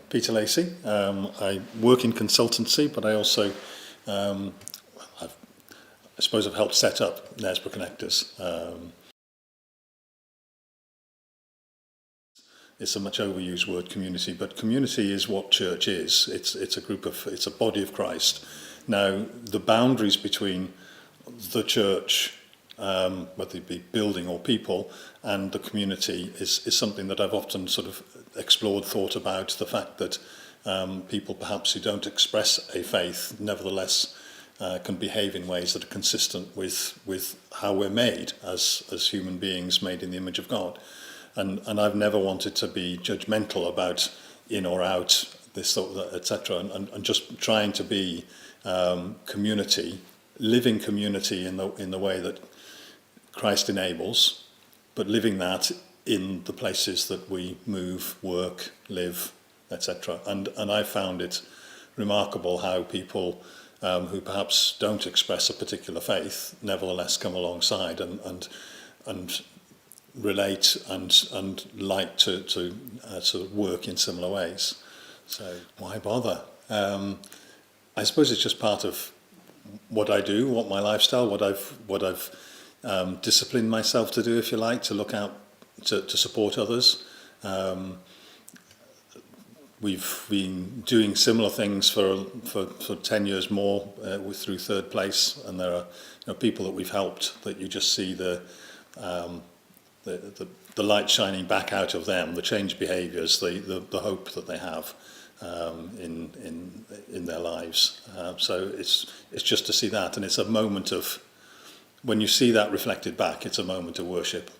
Peter Lacey. I work in consultancy, but I also, I suppose I've helped set up Knaresborough Connectors. It's a much overused word, community, but community is what church is. It's a body of Christ. Now, the boundaries between the church, whether it be building or people, and the community is something that I've often sort of explored, thought about, the fact that people perhaps who don't express a faith nevertheless can behave in ways that are consistent with how we're made as human beings made in the image of God. And I've never wanted to be judgmental about in or out, this, etc. And just trying to be community, living community in the way that Christ enables, but living that in the places that we move, work, live, etc. And I found it remarkable how people who perhaps don't express a particular faith nevertheless come alongside and relate and like to sort of work in similar ways. So why bother? I suppose it's just part of what I do, what my lifestyle, what I've disciplined myself to do, if you like, to look out to support others. We've been doing similar things for 10 years more through Third Place, and there are people that we've helped that you just see the light shining back out of them, the changed behaviours, the hope that they have in their lives. So it's just to see that, and it's a moment of, when you see that reflected back, it's a moment of worship.